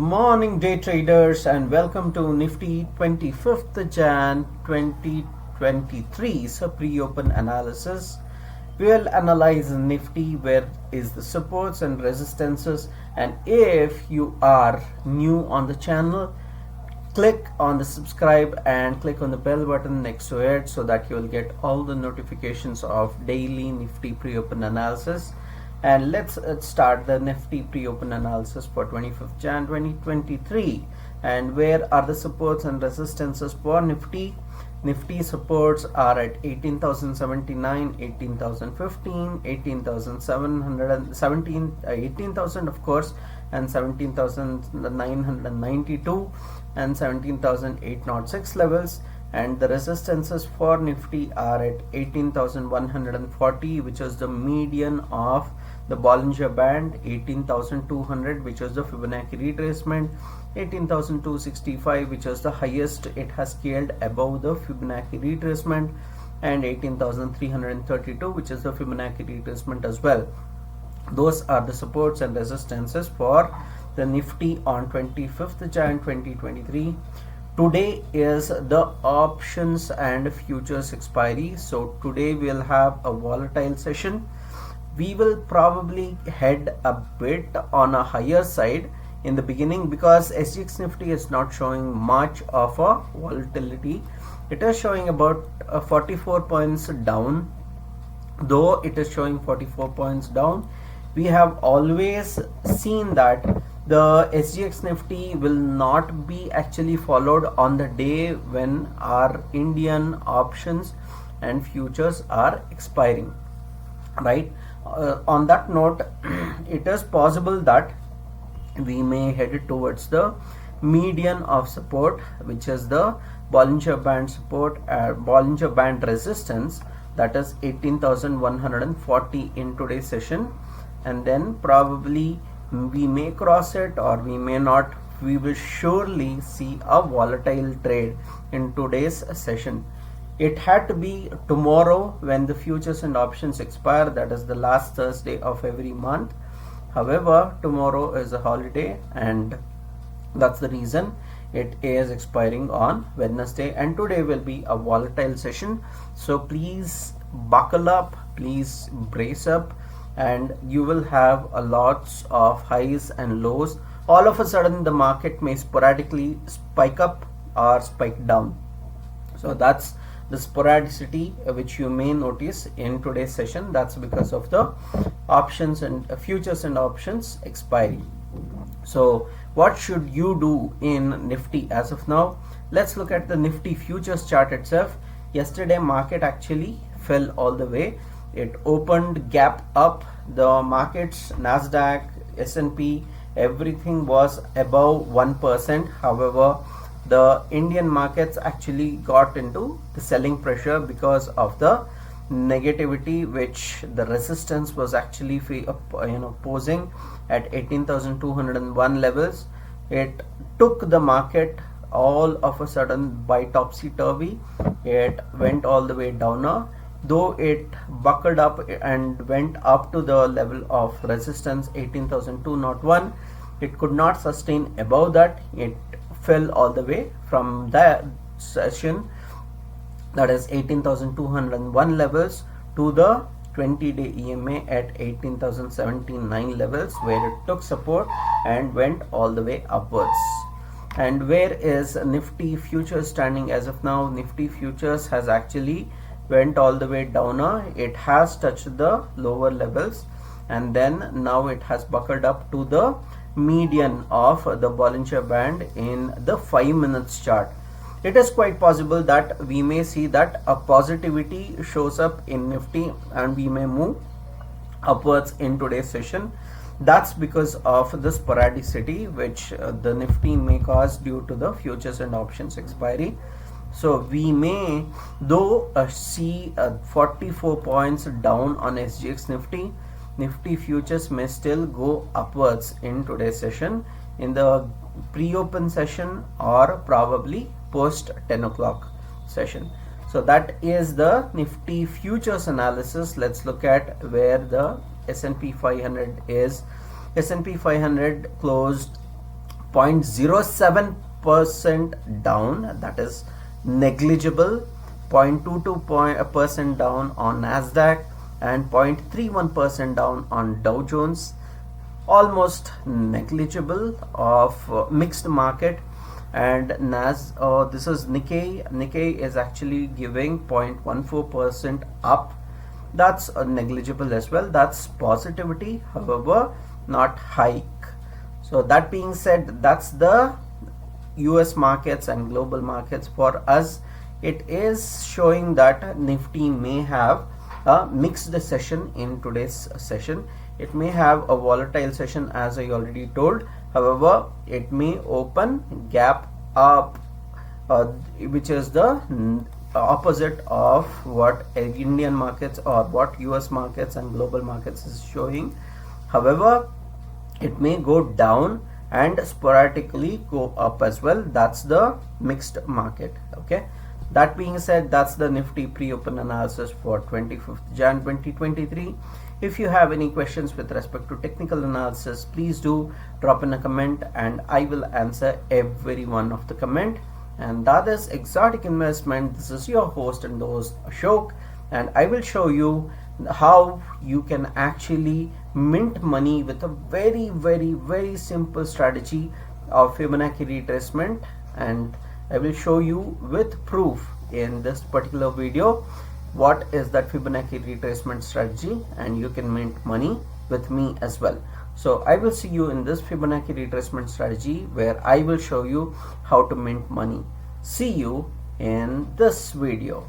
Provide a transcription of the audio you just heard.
morning day traders, and welcome to Nifty 25th Jan 2023 pre-open analysis. We'll analyze Nifty, where is the supports and resistances, and if you are new on the channel, click on the subscribe and click on the bell button next to it so that you will get all the notifications of daily Nifty pre-open analysis. And let's start the Nifty pre-open analysis for 25th Jan 2023. And where are the supports and resistances for Nifty? Nifty supports are at 18,079, 18,015, 18,717, 18,000 of course, and 17,992 and 17,806 levels. And the resistances for Nifty are at 18,140, which is the median of the Bollinger Band, 18,200, which is the Fibonacci retracement, 18,265, which is the highest it has scaled above the Fibonacci retracement, and 18,332, which is the Fibonacci retracement as well. Those are the supports and resistances for the Nifty on 25th Jan 2023. Today is the options and futures expiry. So today we'll have a volatile session. We will probably head a bit on a higher side in the beginning because SGX Nifty is not showing much of a volatility. It is showing about 44 points down. Though it is showing 44 points down, we have always seen that the SGX Nifty will not be actually followed on the day when our Indian options and futures are expiring, right? On that note, it is possible that we may head towards the median of support, which is the Bollinger Band support, Bollinger Band resistance, that is 18,140 in today's session, and then probably we may cross it or we may not. We will surely see a volatile trade in today's session. It had to be tomorrow when the futures and options expire, that is the last Thursday of every month. However, tomorrow is a holiday and that's the reason it is expiring on Wednesday, and today will be a volatile session. So please buckle up, please brace up, and you will have a lots of highs and lows. All of a sudden the market may sporadically spike up or spike down. So that's the sporadicity which you may notice in today's session. That's because of the options and futures and options expiry. So what should you do in Nifty as of now? Let's look at the Nifty futures chart itself. Yesterday market actually fell all the way. It opened gap up. The markets, Nasdaq, S&P, everything was above 1%. However, the Indian markets actually got into the selling pressure because of the negativity which the resistance was actually posing at 18,201 levels. It took the market all of a sudden by topsy-turvy. It went all the way down. Though it buckled up and went up to the level of resistance 18,201, it could not sustain above that. It fell all the way from that session, that is 18,201 levels, to the 20-day EMA at 18,079 levels, where it took support and went all the way upwards. And where is Nifty futures standing as of now? Nifty futures has actually went all the way down. It has touched the lower levels and then now it has buckled up to the median of the Bollinger Band in the 5 minutes chart. It is quite possible that we may see that a positivity shows up in Nifty and we may move upwards in today's session. That's because of the sporadicity which the Nifty may cause due to the futures and options expiry. So we may though see 44 points down on SGX Nifty. Nifty futures may still go upwards in today's session in the pre-open session or probably post 10 o'clock session. So that is the Nifty futures analysis. Let's look at where the S&P 500 is. S&P 500 closed 0.07% down, that is negligible. 0.22% down on Nasdaq and 0.31% down on Dow Jones, almost negligible of mixed market. And this is Nikkei is actually giving 0.14% up, that's negligible as well, that's positivity, however not hike. So that being said, that's the US markets and global markets. For us, it is showing that Nifty may have a mixed session in today's session. It may have a volatile session, as I already told. However, it may open gap up, which is the opposite of what Indian markets or what US markets and global markets is showing. However, it may go down and sporadically go up as well. That's the mixed market. Okay, that being said, that's the Nifty pre-open analysis for 25th Jan 2023. If you have any questions with respect to technical analysis, please do drop in a comment and I will answer every one of the comment. And that is Exotic Investment. This is your host and host Ashok, and I will show you how you can actually mint money with a very simple strategy of Fibonacci retracement, and I will show you with proof in this particular video what is that Fibonacci retracement strategy, and you can mint money with me as well. So I will see you in this Fibonacci retracement strategy where I will show you how to mint money. See you in this video.